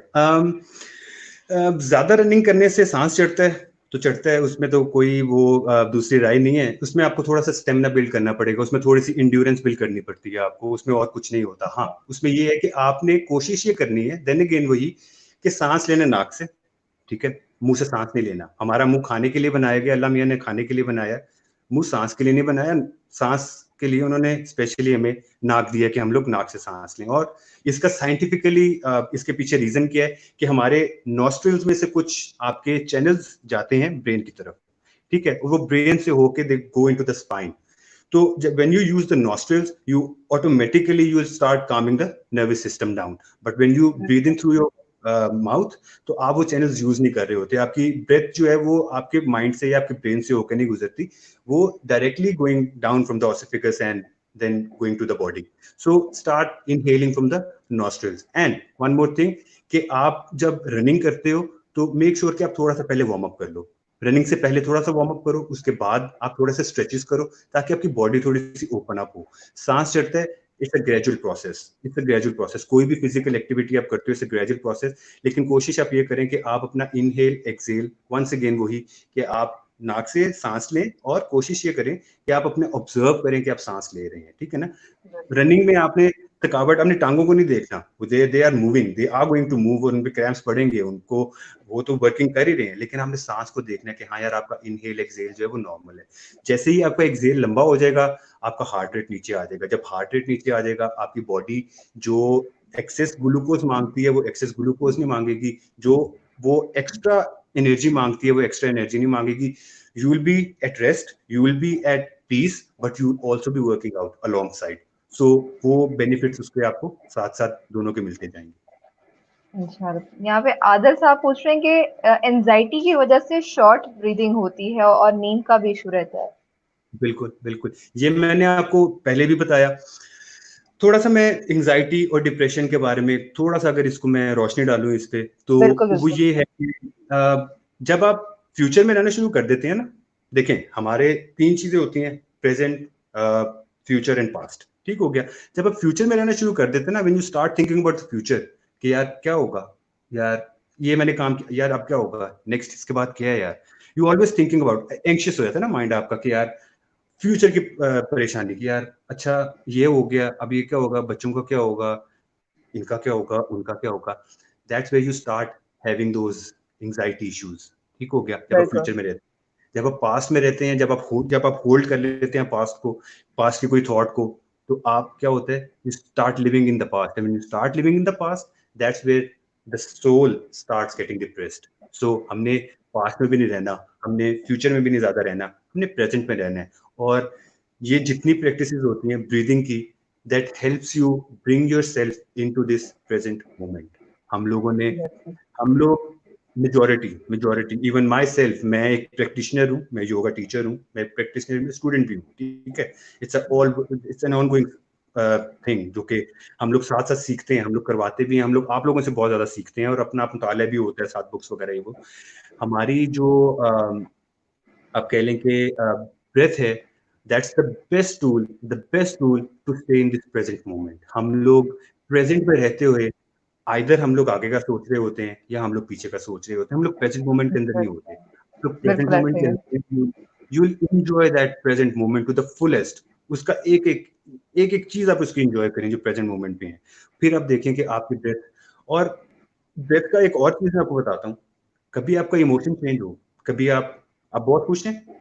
Speaker 2: ज्यादा रनिंग करने से सांस चढ़ता है तो चढ़ता है, उसमें तो कोई वो दूसरी राय नहीं है, उसमें आपको थोड़ा सा स्टेमिना बिल्ड करना पड़ेगा, उसमें थोड़ी सी इंड्योरेंस बिल्ड करनी पड़ती है आपको, उसमें और कुछ नहीं होता। हाँ, उसमें ये है कि आपने कोशिश ये करनी है, देन अगेन वही कि सांस लेना नाक से, ठीक है, मुंह से सांस नहीं लेना। हमारा मुंह खाने के लिए बनाया गया, अल्लाह मियां ने खाने के लिए बनाया, मुंह सांस के लिए नहीं बनाया। सांस के लिए उन्होंने स्पेशली हमें नाक दिया कि हम लोग नाक से सांस लें, और इसका साइंटिफिकली इसके पीछे रीजन क्या है कि हमारे नॉस्ट्रिल्स में से कुछ आपके चैनल्स जाते हैं ब्रेन की तरफ, ठीक है, वो ब्रेन से होके दे गो इनटू द स्पाइन। तो when you use the nostrils, you automatically you will start calming the nervous system down. But when you breathe in through your mouth, तो आप वो चैनल्स यूज नहीं कर रहे होते, आपकी ब्रेथ जो है वो आपके माइंड से या आपके ब्रेन से होकर नहीं गुजरती, वो directly going down from the oesophagus and then going to the body. So start inhaling from the nostrils. And one more thing कि आप जब रनिंग करते हो तो मेक श्योर कि आप थोड़ा सा पहले वार्म अप कर लो, रनिंग से पहले थोड़ा सा वार्म अप करो, उसके बाद आप थोड़ा सा स्ट्रेचेस करो ताकि आपकी बॉडी थोड़ी सी ओपन अप हो। सांस चढ़ता है, it's a gradual process, it's a gradual process, कोई भी फिजिकल एक्टिविटी आप करते हो इट्स अ ग्रेजुअल प्रोसेस, लेकिन कोशिश आप ये करें कि आप अपना इनहेल एक्सहेल वंस अगेन वही कि आप नाक से सांस लें, और कोशिश ये करें कि आप अपने ऑब्जर्व करें कि आप सांस ले रहे हैं, ठीक है ना। रनिंग में आपने थकावट अपनी टांगों को नहीं देखना, they are moving, they are going to move, उन पे क्रैम्प्स पड़ेंगे उनको, वो तो वर्किंग कर ही रहे हैं, लेकिन हमने सांस को देखना है कि हाँ यार आपका इनहेल एक्सहेल जो है वो नॉर्मल है। जैसे ही आपका एक्सहेल लंबा हो जाएगा आपका हार्ट रेट नीचे आ जाएगा, जब हार्ट रेट नीचे आ जाएगा आपकी बॉडी जो एक्सेस ग्लूकोज मांगती है वो एक्सेस ग्लूकोज नहीं मांगेगी, जो वो एक्स्ट्रा एनर्जी मांगती है वो एक्स्ट्रा एनर्जी नहीं मांगेगी। You will be at rest, you will be at peace, but you will also be working out alongside. So वो बेनिफिट्स उसके आपको साथ साथ दोनों के मिलते जाएंगे।
Speaker 1: इंशाल्लाह। यहाँ पे आदल साहब पूछ रहे हैं कि एंजाइटी की वजह से शॉर्ट ब्रीदिंग होती है और नींद का भी इशू रहता है।
Speaker 2: बिल्कुल बिल्कुल, ये मैंने आपको पहले भी बताया। थोड़ा सा मैं एंजाइटी और डिप्रेशन के बारे में थोड़ा सा अगर इसको मैं रोशनी डालूं इस पे, तो
Speaker 1: बिल्कुल
Speaker 2: वो
Speaker 1: बिल्कुल।
Speaker 2: ये है कि जब आप फ्यूचर में रहना शुरू कर देते हैं ना, देखें हमारे तीन चीजें होती हैं, प्रेजेंट, फ्यूचर एंड पास्ट, ठीक हो गया। जब आप फ्यूचर में रहना शुरू कर देते हैं ना, when you start thinking about the future कि यार क्या होगा, यार ये मैंने काम किया, यार अब क्या होगा नेक्स्ट, इसके बाद क्या है यार, you always thinking about, anxious हो जाता है ना माइंड आपका कि यार फ्यूचर की परेशानी की, यार अच्छा ये हो गया, अब ये क्या होगा, बच्चों का क्या होगा, इनका क्या होगा, उनका क्या होगा। That's where you start having those anxiety issues, ठीक हो गया। जब आप
Speaker 1: बिल्कुल
Speaker 2: फ्यूचर में रहते हैं, जब आप पास्ट में रहते हैं, जब आप होल्ड कर लेते हैं पास्ट को, पास्ट की कोई थॉट को, तो आप क्या होता है, you start living in the past, and when you start living in the past, that's where the soul starts getting depressed. So हमने पास्ट में भी नहीं रहना, हमने फ्यूचर में भी नहीं ज्यादा रहना, हमने प्रेजेंट में रहना है। और ये जितनी प्रैक्टिसेस होती हैं ब्रीदिंग की, that helps you bring yourself into this present moment. हम लोगों ने, हम लोग मेजॉरिटी इवन माई सेल्फ, मैं एक प्रैक्टिशनर हूँ, मैं योगा टीचर हूँ, मैं प्रैक्टिशनर स्टूडेंट भी हूँ, ठीक है। इट्स एन ऑनगोइंग थिंग जो कि हम लोग साथ साथ सीखते हैं, हम लोग करवाते भी हैं, हम लोग आप लोगों से बहुत ज्यादा सीखते हैं, और अपना मुताला भी होता है साथ, बुक्स वगैरह ये वो। हमारी जो आप कह लें कि ब्रेथ है, that's the best tool to stay in this present moment. हम लोग प्रेजेंट में रहते हुए आइदर हम लोग आगे का सोच रहे होते हैं या हम लोग पीछे का सोच रहे होते हैं, हम लोग प्रेजेंट मोमेंट के अंदर नहीं होते। तो प्रेजेंट
Speaker 1: बिल्कुल
Speaker 2: मोमेंट
Speaker 1: ऐसे
Speaker 2: के
Speaker 1: ही है।
Speaker 2: अंदर you will enjoy that present moment to the fullest, उसका एक एक एक एक चीज आप उसकी एंजॉय करें जो प्रेजेंट मोमेंट पे है। फिर आप देखें कि आपकी ब्रेथ, और ब्रेथ का एक और चीज मैं आपको बताता हूँ, कभी आपका इमोशन चेंज हो, कभी आप बहुत खुश हैं,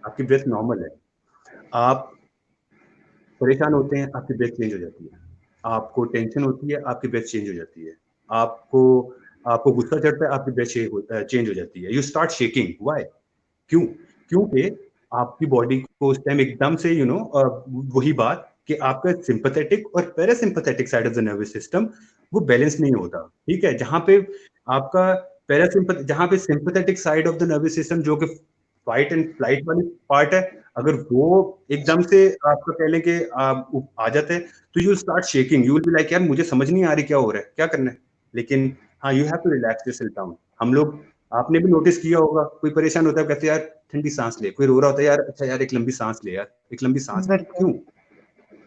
Speaker 2: आपकी ब्रेथ नॉर्मल है, आप परेशान होते हैं, आपकी ब्रेथ चेंज हो जाती है, आपको टेंशन होती है, आपकी ब्रेथ चेंज हो जाती है, आपको आपको गुस्सा चढ़ता है, आपकी ब्रेथ चेंज हो जाती है, यू स्टार्ट शेकिंग। व्हाई? क्यों? क्योंकि आपकी बॉडी को उस टाइम एकदम से वही बात कि आपका सिंपैथेटिक और parasympathetic side of the nervous system वो बैलेंस नहीं होता, ठीक है? जहां पे आपका जहां पे sympathetic side of the nervous system जो कि फाइट एंड फ्लाइट वाली पार्ट है, अगर वो एकदम से आपको कह लें कि आप आ जाते हैं, तो you start shaking, you will be like यार मुझे समझ नहीं आ रही क्या हो रहा है, क्या करना है। लेकिन हाँ, you have to relax yourself down. हम लोग, आपने भी नोटिस किया होगा, कोई परेशान होता है कहते हैं यार ठंडी सांस ले, कोई रो रहा होता है यार अच्छा यार एक लंबी सांस ले, यार एक लंबी सांस ले।
Speaker 1: बिल्कुल।
Speaker 2: क्यों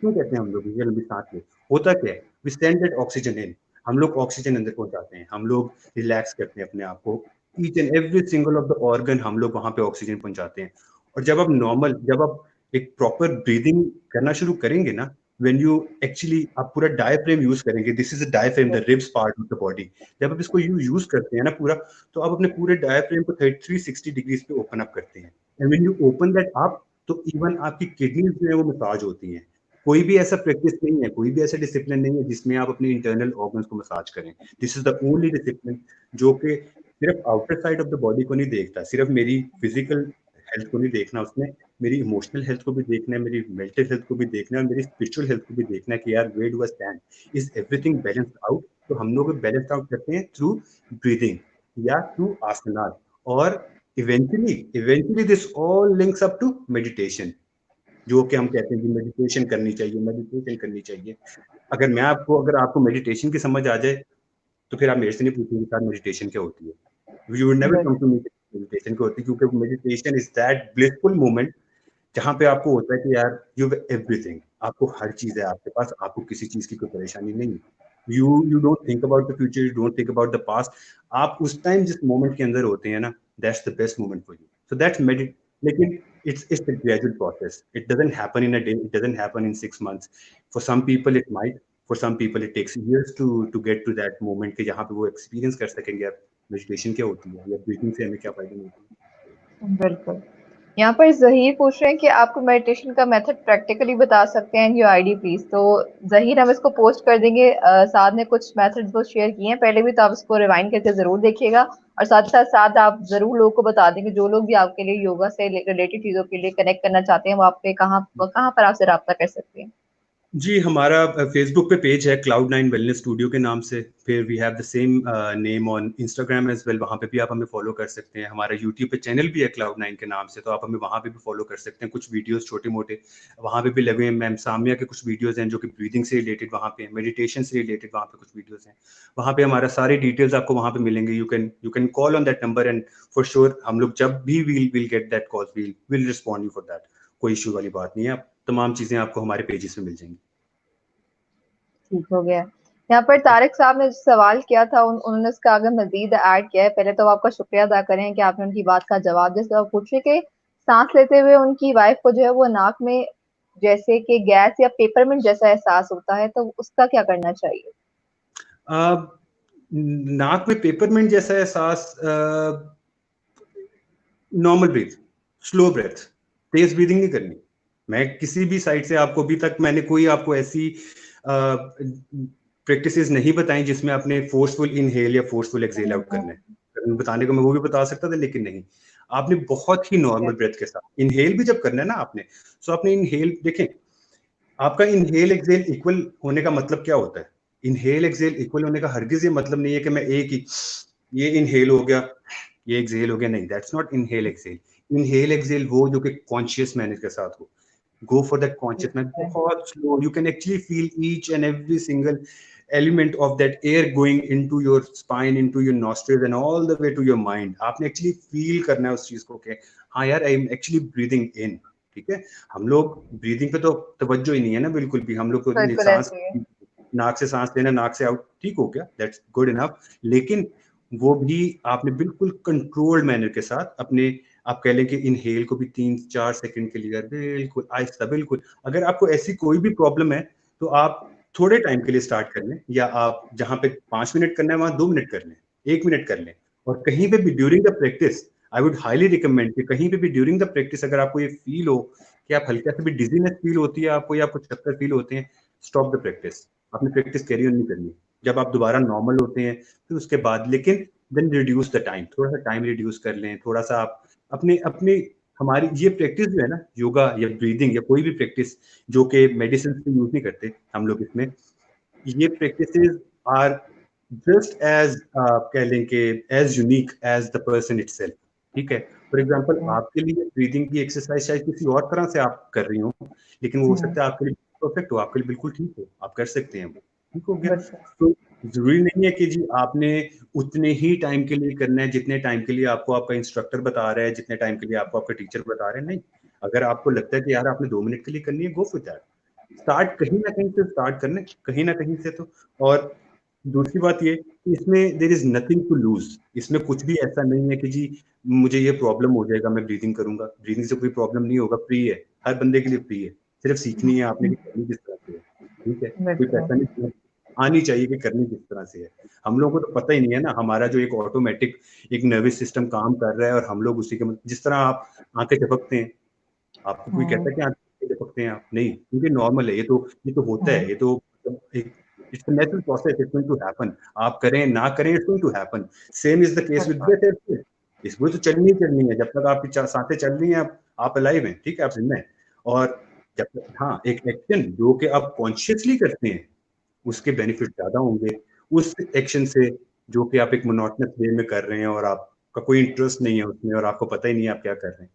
Speaker 2: क्यों कहते हैं हम लोग ये लंबी सांस ले? होता क्या है, we send that oxygen in, हम लोग ऑक्सीजन अंदर पहुंचाते हैं, हम लोग रिलैक्स करते हैं अपने आप को, each and every single of the organ हम लोग वहां पे ऑक्सीजन पहुंचाते हैं। और जब आप एक प्रॉपर ब्रीदिंग करना शुरू करेंगे ना, व्हेन यू एक्चुअली आप पूरा डायफ्रेम यूज करेंगे, this is the diaphragm, the ribs part of the body, जब आप इसको यूज करते हैं ना पूरा, तो आप अपने पूरे डायफ्रेम को 360 डिग्रीज पे ओपन अप करते हैं। And when you open that up, तो इवन आपकी किडनीज जो है वो मसाज होती हैं। कोई भी ऐसा प्रैक्टिस नहीं है, कोई भी ऐसा डिसिप्लिन नहीं है जिसमें आप अपने इंटरनल ऑर्गन्स को मसाज करें। This is the only discipline जो कि सिर्फ outer side of the body को नहीं देखता, सिर्फ मेरी फिजिकल हेल्थ को नहीं देखना उसने, मेरी इमोशनल हेल्थ को भी देखना है, मेरी मेंटल हेल्थ को भी देखना है, और मेरी स्पिरिचुअल हेल्थ को भी देखना है कि यार where do I stand, is everything balanced out. तो हम लोग बैलेंस आउट करते हैं थ्रू ब्रीदिंग या थ्रू आसनास, और eventually this all links up to meditation, जो कि हम कहते हैं कि मेडिटेशन करनी चाहिए, मेडिटेशन करनी चाहिए। अगर आपको मेडिटेशन की समझ आ जाए, तो फिर आप मेरे से नहीं पूछेंगे सर मेडिटेशन क्या होती है, you would never come to me meditation क्या होती है, क्योंकि meditation is that blissful moment जहां पे आपको होता है कि यार यू हैव एवरीथिंग, आपको हर चीज है आपके पास, आपको किसी चीज की कोई परेशानी नहीं है, you don't think about the future, you don't think about the past, आप उस टाइम जिस मोमेंट के अंदर होते हैं ना, that's the best moment for you, so that's meditate. लेकिन it's a gradual process, it doesn't happen in a day, it doesn't happen in 6 months, for some people it might, for some people it takes years to get to that moment कि जहाँ पे वो experience कर सकेंगे यार meditation क्या होती है या ब्रीथिंग से हमें क्या फायदा मिलता है।
Speaker 1: बिल्कुल। यहाँ पर ज़हीर पूछ रहे हैं कि आपको मेडिटेशन का मेथड प्रैक्टिकली बता सकते हैं, योर आईडी प्लीज। तो ज़हीर हम इसको पोस्ट कर देंगे, साथ में कुछ मेथड्स वो शेयर किए हैं पहले भी, तो आप इसको रिवाइंड करके जरूर देखिएगा, और साथ आप जरूर लोगों को बता देंगे जो लोग भी आपके लिए योगा से रिलेटेड चीजों के लिए कनेक्ट करना चाहते हैं, वो आप पे कहाँ पर आपसे राब्ता कर सकते हैं।
Speaker 2: जी, हमारा फेसबुक पे पेज है Cloud9 वेलनेस स्टूडियो के नाम से, फिर we have the same name on Instagram as well, वहाँ पे भी आप हमें फॉलो कर सकते हैं। हमारा यूट्यूब पे चैनल भी है Cloud9 के नाम से, तो आप हमें वहाँ पे भी फॉलो कर सकते हैं। कुछ वीडियोस छोटे मोटे वहाँ पे भी लगे हैं, मैम सामिया के कुछ वीडियोस हैं जो कि ब्रीदिंग से रिलेटेड वहाँ पे, मेडिटेशन से रिलेटेड वहाँ पे कुछ वीडियोस हैं। वहाँ पे हमारा सारी डिटेल्स आपको वहाँ पे मिलेंगे। You can call on that number and for sure हम लोग जब भी will get that call, will respond you for that. कोई इशू वाली बात नहीं है, तमाम चीज़ें आपको हमारे पेजेस में मिल जाएंगी।
Speaker 1: ठीक हो गया। यहाँ पर तारिक साहब ने जो सवाल किया था उन्होंने उसका आगे मजीद ऐड किया है। पहले तो आपका शुक्रिया अदा करें कि आपने उनकी बात का जवाब जैसे आप पूछे कि सांस लेते हुए उनकी वाइफ को जो है वो नाक में जैसे कि गैस या पेपरमिंट जैसा एहसास होता है, तो उसका क्या करना चाहिए?
Speaker 2: नाक में पेपरमिंट जैसा एहसास, नॉर्मल ब्रीथ, स्लो ब्रेथ, तेज ब्रीदिंग नहीं करनी। मैं किसी भी साइड से आपको अभी तक मैंने कोई आपको ऐसी प्रैक्टिसेस नहीं बताई जिसमें आपने फोर्सफुल इनहेल या फोर्सफुल एक्सहेल आउट करना है। बताने को मैं वो भी बता सकता था, लेकिन नहीं, आपने बहुत ही नॉर्मल ब्रेथ के साथ इनहेल भी जब करना है ना आपने, सो आपने इनहेल देखें, आपका इनहेल एक्सहेल इक्वल होने का मतलब क्या होता है? इनहेल एक्सहेल इक्वल होने का हरगिज ये मतलब नहीं है कि मैं एक ही ये इनहेल हो गया ये एक्सहेल हो गया, नहीं, that's not inhale exhale. Inhale exhale वो जो कि कॉन्शियस मैनर के साथ हो, go for that conscious man, बहुत slow, you can actually feel each and every single element of that air going into your spine, into your nostrils and all the way to your mind। आपने actually feel करना है उस चीज को कि हाँ यार I am actually breathing in, ठीक है। हम लोग ब्रीदिंग पे तो तवज्जो ही नहीं है ना बिल्कुल भी, हम लोग को
Speaker 1: बिल्कुल
Speaker 2: सांस
Speaker 1: ऐसे ही
Speaker 2: नाक से सांस लेना, नाक से आउट, ठीक हो गया, दैट्स गुड इनफ, लेकिन वो भी आपने बिल्कुल कंट्रोल्ड मैनर के साथ अपने आप कह लें कि इनहेल को भी 3-4 सेकंड के लिए बिल्कुल आहिस्ता, बिल्कुल। अगर आपको ऐसी कोई भी प्रॉब्लम है तो आप थोड़े टाइम के लिए स्टार्ट कर लें, या आप जहां पे 5 मिनट करना है वहां 2 मिनट कर लें, 1 मिनट कर लें। और कहीं पे भी during the practice I would highly recommend कि कहीं पे भी ड्यूरिंग द प्रैक्टिस अगर आपको ये फील हो कि आप हल्का सा भी डिजीनेस फील होती है आपको, या आपको चक्कर फील होते हैं, स्टॉप द प्रैक्टिस। आपने प्रैक्टिस कैरी ऑन नहीं करनी। जब आप दोबारा नॉर्मल होते हैं फिर उसके बाद, लेकिन देन रिड्यूस द टाइम, थोड़ा सा टाइम रिड्यूस कर लें, थोड़ा सा आप अपने अपने हमारी ये प्रैक्टिस जो है ना, योगा या ब्रीदिंग या कोई भी प्रैक्टिस जो कि मेडिसिन से यूज नहीं करते हम लोग इसमें, ये प्रैक्टिसेस आर जस्ट एज कह लें कि as unique as the person itself. ठीक है, फॉर एग्जांपल आपके लिए ब्रीदिंग की एक्सरसाइज शायद किसी और तरह से आप कर रही हो, लेकिन वो हो सकता है आपके लिए परफेक्ट हो, आपके लिए बिल्कुल ठीक हो, आप कर सकते हैं वो, ठीक हो गया। तो जरूरी नहीं है कि जी आपने उतने ही टाइम के लिए करना है जितने टाइम के लिए आपको आपका इंस्ट्रक्टर बता रहा है, जितने टाइम के लिए आपको आपका टीचर बता रहे हैं। नहीं, अगर आपको लगता है कि यार आपने 2 मिनट के लिए करनी है, गो फॉर दैट। स्टार्ट कहीं ना कहीं से स्टार्ट करने, कहीं ना कहीं से तो। और दूसरी बात ये कि इसमें there is nothing to lose. इसमें कुछ भी ऐसा नहीं है कि जी मुझे ये प्रॉब्लम हो जाएगा मैं ब्रीदिंग करूंगा। ब्रीदिंग से कोई प्रॉब्लम नहीं होगा, फ्री है, हर बंदे के लिए फ्री है। सिर्फ सीखनी है आपने कि करनी किस तरह से है। ठीक है, कोई पैसा नहीं, आनी चाहिए कि करनी किस तरह से है। हम लोगों को तो पता ही नहीं है ना, हमारा जो एक ऑटोमेटिक एक नर्वस सिस्टम काम कर रहा है और हम लोग उसी के जिस तरह आप आंखें झपकते हैं, आपको कोई कहता है कि आंखें झपकते हैं आप? नहीं, क्योंकि नॉर्मल है, ये तो होता है, ये तो एक it's a natural process, it's going to happen. आप करें ना करें, it's going to happen. Same is the case with breath exercise. इसको तो चलनी ही चलनी है, जब तक आपकी सांसें चल रही हैं आप अलाइव हैं, ठीक है, आप जिंदा हैं। और जब तक, हाँ, एक एक्शन जो कि आप कॉन्शियसली करते हैं उसके बेनिफिट ज्यादा होंगे उस एक्शन से जो कि आप एक मोनोटोनस वे में कर रहे हैं और आपका कोई इंटरेस्ट नहीं है उसमें और आपको पता ही नहीं है आप क्या कर रहे हैं,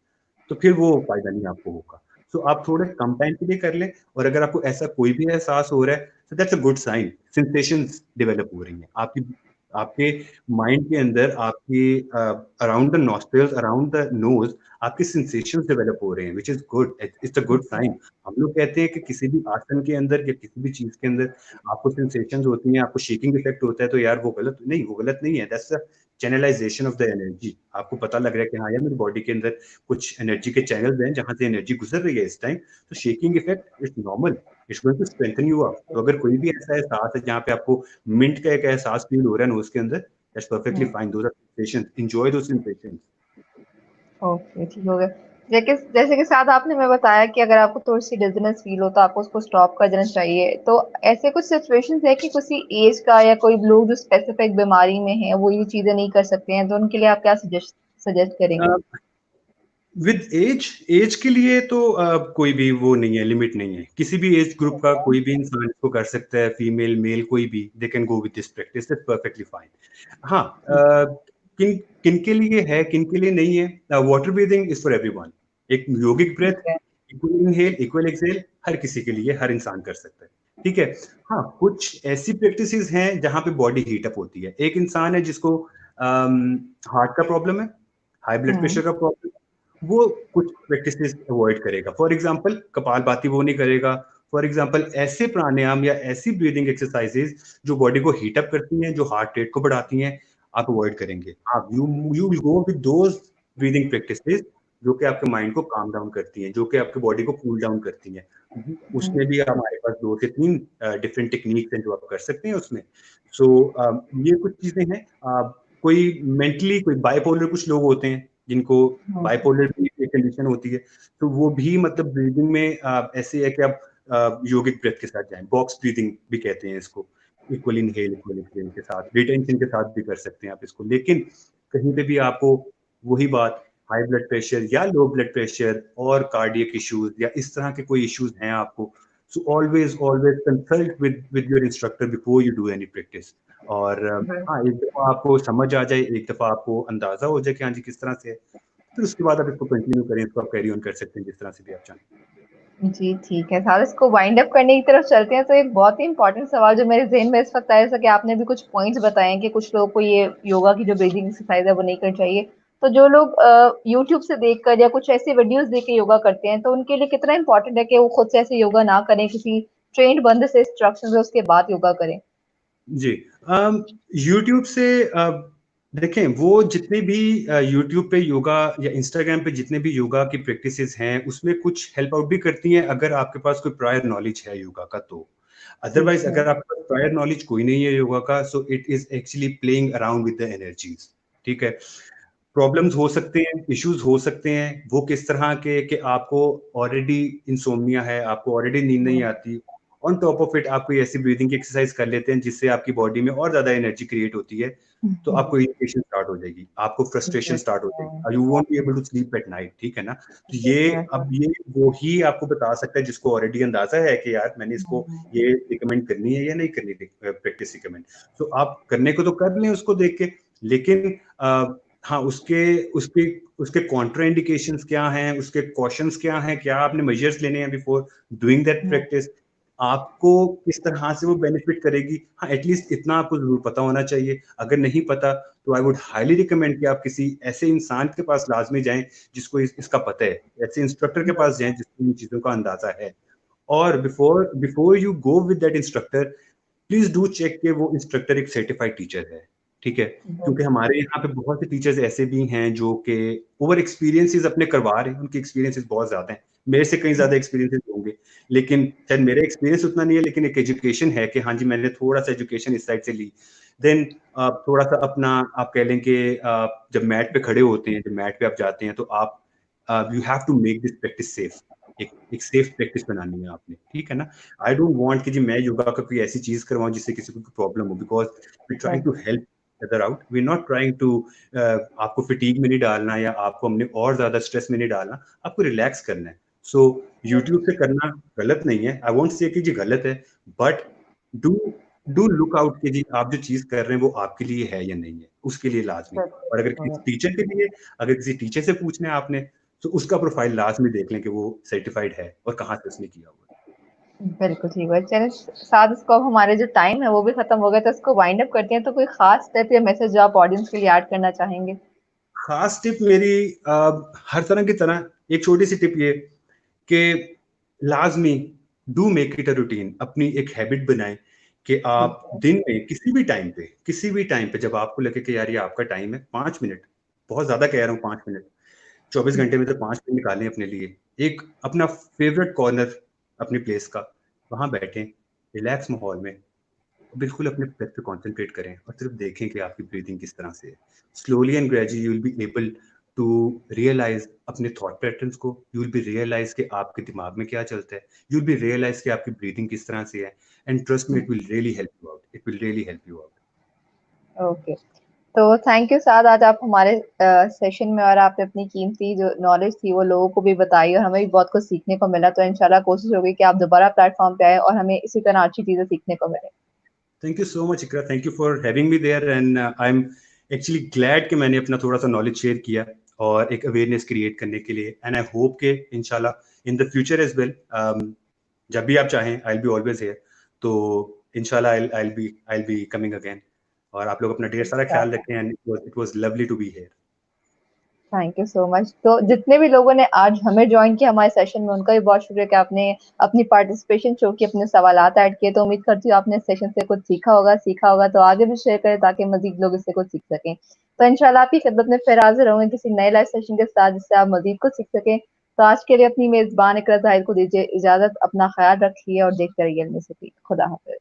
Speaker 2: तो फिर वो फायदा नहीं आपको होगा। सो आप थोड़े कम टाइम के लिए कर लें, और अगर आपको ऐसा कोई भी एहसास हो रहा है तो that's a good sign. Sensations develop हो रही हैं आपकी, आपके माइंड के अंदर, आपके around the nostrils, around the nose, आपके सेंसेशंस डेवलप हो रहे हैं, which is good, it's a good sign. हम लोग कहते हैं कि किसी भी आसन के अंदर या किसी भी चीज के अंदर आपको सेंसेशंस होती हैं, आपको शेकिंग इफेक्ट होता है, तो यार वो गलत नहीं, वो गलत नहीं है, that's a channelisation of the energy. आपको पता लग रहा है कि हाँ यार मेरी बॉडी के अंदर कुछ एनर्जी के चैनल्स हैं जहां से एनर्जी गुजर रही है इस टाइम, तो shaking effect it's normal, it's going to strengthen you up. तो अगर कोई भी ऐसा एहसास है जहाँ पे आपको मिंट का एक एहसास फील हो रहा है नोज के अंदर, that's perfectly fine, those are sensations, enjoy those sensations.
Speaker 1: Okay, ठीक हो गया। जैसे कि साथ आपने मैं बताया कि अगर आपको थोड़ी सी डिजीनेस फील हो तो आपको उसको स्टॉप कर देना चाहिए। तो ऐसे कुछ सिचुएशंस है कि किसी एज का या कोई लोग जो स्पेसिफिक बीमारी में है वो ये चीजें नहीं कर सकते हैं, तो उनके लिए आप क्या सजेस्ट करेंगे?
Speaker 2: विद एज, एज के लिए तो कोई भी वो नहीं है, लिमिट नहीं है, किसी भी एज ग्रुप का कोई भी इंसान इसको कर सकता है, फीमेल मेल कोई भी, they can go with this practice, that's perfectly fine. हाँ, किन किन के लिए है, किन के लिए नहीं है। Water breathing is for everyone. एक योगिक ब्रेथ,
Speaker 1: ठीक है।
Speaker 2: इक्वल इनहेल इक्वल एक्सहेल, हर किसी के लिए, हर इंसान कर सकता है। ठीक है, हाँ, कुछ ऐसी प्रैक्टिसेस हैं जहां पे बॉडी हीट अप होती है। एक इंसान है जिसको हार्ट का प्रॉब्लम है, हाई ब्लड प्रेशर का प्रॉब्लम, वो कुछ प्रैक्टिसेस अवॉइड करेगा। फॉर एग्जांपल कपालभाति वो नहीं करेगा। फॉर एग्जांपल ऐसे प्राणायाम या ऐसी ब्रीदिंग एक्सरसाइजेस जो बॉडी को हीट अप करती हैं, जो हार्ट रेट को बढ़ाती हैं, आप अवॉइड करेंगे। आप you will go with those breathing practices जो कि आपके माइंड को काम डाउन करती हैं, जो कि आपके बॉडी को कूल डाउन करती हैं। उसमें भी हमारे पास 2 से 3 डिफरेंट टेक्निक्स हैं जो आप कर सकते हैं उसमें। सो ये कुछ चीजें हैं। कोई मेंटली, कोई बाइपोलर कुछ लोग होते हैं जिनको बाइपोलर भी एक कंडीशन होती है, तो वो भी मतलब ब्रीदिंग में ऐसे है कि आप योगिक ब्रेथ के साथ जाएं, बॉक्स ब्रीदिंग भी कहते हैं इसको, इक्वल इनहेल इक्वल एक्सहेल के साथ, रिटेंशन के साथ भी कर सकते हैं आप इसको। लेकिन कहीं पे भी आपको वही बात, हाई ब्लड प्रेशर या लो ब्लड प्रेशर और कार्डियक इश्यूज या इस तरह के कोई इश्यूज हैं आपको, so always always consult with your instructor before you do any practice. और हाँ, एक दफा आपको समझ आ जाए, एक दफा आपको अंदाजा हो जाए कि हाँ जी किस तरह से है, फिर उसके बाद आप इसको कंटिन्यू करें, इसको आप कैरी ऑन कर सकते हैं जिस तरह से भी आप चाहें।
Speaker 1: जी, ठीक है। साथ इसको वाइंड अप करने की तरफ चलते हैं, तो एक बहुत ही इंपॉर्टेंट सवाल जो मेरे ज़हन में इस वक़्त आया, जैसा कि आपने भी कुछ पॉइंट्स बताए हैं कि कुछ लोगों को ये योगा की जो ब्रीथिंग एक्सरसाइज़ है वो नहीं करनी चाहिए। तो जो लोग यूट्यूब से देखकर या कुछ ऐसे वीडियोज़ देख के योगा करते हैं, तो उनके लिए कितना इंपॉर्टेंट है कि वो खुद से ऐसे योगा ना करें, किसी ट्रेन्ड बंदे से इंस्ट्रक्शंस लें उसके बाद योगा करें?
Speaker 2: जी, यूट्यूब से देखें, वो जितने भी यूट्यूब पे योगा या इंस्टाग्राम पे जितने भी योगा की प्रैक्टिसेस हैं, उसमें कुछ हेल्प आउट भी करती हैं अगर आपके पास कोई प्रायर नॉलेज है योगा का तो।
Speaker 1: ठीक
Speaker 2: अदरवाइज़
Speaker 1: है।
Speaker 2: अगर आपके पास प्रायर नॉलेज कोई नहीं है योगा का, so it is actually playing around with the energies, ठीक है? प्रॉब्लम्स हो सकते हैं, इश्यूज़ हो सकते हैं, वो किस तरह के कि आपको ऑलरेडी इनसोम्निया है, आपको ऑलरेडी नींद नहीं आती। ऑन टॉप ऑफ इट आप कोई ऐसी ब्रीथिंग की एक्सरसाइज कर लेते हैं जिससे आपकी बॉडी में और ज़्यादा एनर्जी क्रिएट होती है, तो आपको इरिटेशन स्टार्ट हो जाएगी, आपको फ्रस्ट्रेशन स्टार्ट हो जाएगी, you won't be able to sleep at night, ठीक है ना? तो ये वो ही आपको बता सकता है जिसको ऑलरेडी अंदाज़ा है कि यार मैंने इसको ये रिकमेंड करनी है या नहीं करनी प्रैक्टिस रिकमेंड। तो आप करने को तो कर लें उसको देख के, लेकिन हाँ, उसके उसके उसके कॉन्ट्रा इंडिकेशंस क्या हैं, उसके कॉशंस क्या हैं, क्या आपने मेजर्स लेने हैं बिफोर डूइंग दैट प्रैक्टिस, आपको किस तरह से वो बेनिफिट करेगी। हाँ, एटलीस्ट इतना आपको ज़रूर पता होना चाहिए। अगर नहीं पता, तो आई वुड हाइली रिकमेंड कि आप किसी ऐसे इंसान के पास लाज़मी जाएँ, जिसको इसका पता है। ऐसे इंस्ट्रक्टर के पास जाएँ, जिसको इन चीज़ों का अंदाज़ा है। और before before you go with that instructor, please do check कि वो इंस्ट्रक्टर एक सर्टिफाइड टीचर है, ठीक है? क्योंकि हमारे यहाँ पे बहुत से टीचर्स ऐसे भी हैं जो कि ओवर एक्सपीरियंसेस अपने करवा रहे हैं, उनके एक्सपीरियंसेस बहुत ज़्यादा हैं। मेरे से कहीं ज़्यादा एक्सपीरियंसेस होंगे, लेकिन शायद मेरा एक्सपीरियंस उतना नहीं है, लेकिन एक एजुकेशन है कि हाँ जी, मैंने थोड़ा-सा एजुकेशन इस साइड से ली। देन थोड़ा-सा अपना आप कह लें कि जब मैट पे खड़े होते हैं, जब मैट पे आप जाते हैं, तो आप you have to make this practice safe. एक सेफ प्रैक्टिस बनानी है आपने, ठीक है ना? आई डोंट वांट कि जी मैं योगा का कोई ऐसी चीज करवाऊं जिससे किसी को प्रॉब्लम हो, because we trying to help other out, we not trying to आपको फिटीग में नहीं डालना या आपको हमने और ज्यादा स्ट्रेस में नहीं डालना, आपको रिलैक्स करना है। सो यूट्यूब से करना गलत नहीं है, आई वोंट से कि जी गलत है, but do do look out कि जी आप जो चीज कर रहे हैं वो आपके लिए है या नहीं है, उसके लिए लाजमी। और अगर किसी टीचर के लिए, अगर किसी टीचर से पूछना है आपने, तो उसका प्रोफाइल लाजमी देख लें कि वो सर्टिफाइड है और कहाँ से उसने किया हुआ है।
Speaker 1: बिल्कुल ठीक है। चलिए साथ इसको अब हमारे जो टाइम है वो भी खत्म हो गया, तो इसको वाइंड अप करते हैं। तो कोई खास टिप या मैसेज जो आप ऑडियंस के लिए ऐड करना चाहेंगे?
Speaker 2: खास टिप मेरी हर तरह की तरह एक छोटी सी टिप ये कि लाजमी do make it a routine, अपनी एक हैबिट बनाएं कि
Speaker 1: ठीक
Speaker 2: आप
Speaker 1: है।
Speaker 2: दिन में किसी भी टाइम पे जब आपको लगे कि यार ये आपका टाइम है, 5 मिनट, बहुत ज्यादा कह रहा हूँ, 5 मिनट, 24 घंटे में तो 5 मिनट निकालें अपने लिए। एक अपना फेवरेट कॉर्नर अपनी प्लेस का, वहां बैठें रिलैक्स माहौल में, बिल्कुल अपने ब्रेथ पे कंसंट्रेट करें और सिर्फ देखें कि आपकी ब्रीथिंग किस तरह से है। Slowly and gradually you will be able to realize अपने थॉट पैटर्न्स को, यू विल बी रियलाइज कि आपके दिमाग में क्या चलता है, यू विल बी रियलाइज कि आपकी ब्रीथिंग किस तरह से है, and trust me, it will really help you out, it will really help you out.
Speaker 1: Okay. तो थैंक यू साद, आज आप हमारे सेशन में और आपने अपनी कीमती जो नॉलेज थी वो लोगों को भी बताई और हमें भी बहुत कुछ सीखने को मिला। तो इंशाल्लाह कोशिश होगी कि आप दोबारा प्लेटफॉर्म पे आए और हमें इसी तरह अच्छी चीजें सीखने को मिले।
Speaker 2: Thank you so much Iqra, thank you for having me there, and I am actually glad कि मैंने अपना थोड़ा सा नॉलेज शेयर किया और एक अवेयरनेस क्रिएट करने के लिए, एंड आई होप के इंशाल्लाह in the future as well, जब भी आप चाहें I will be always here. तो इंशाल्लाह I will be coming again, और आप लोग अपना ढेर सारा ख्याल रखें, and it was lovely to be here.
Speaker 1: Thank you so much. तो जितने भी लोगों ने आज हमें ज्वाइन किया हमारे सेशन में, उनका भी बहुत शुक्रिया कि आपने अपनी पार्टिसिपेशन शो की, अपने सवालात ऐड किए। तो उम्मीद करती हूँ आपने इस सेशन से कुछ सीखा होगा तो आगे भी शेयर करें ताकि मजीद लोग इससे कुछ सीख सकें। तो इंशाल्लाह आपकी खिदमत में फिर हाजिर होंगे किसी नए लाइव सेशन के साथ जिससे आप मजीद कुछ सीख सकें। तो आज के लिए अपनी मेजबान इकरा जाहिर को दीजिए इजाजत। अपना ख्याल रखिए और देखते रहिए एलमी सिटी। खुदा हाफिज।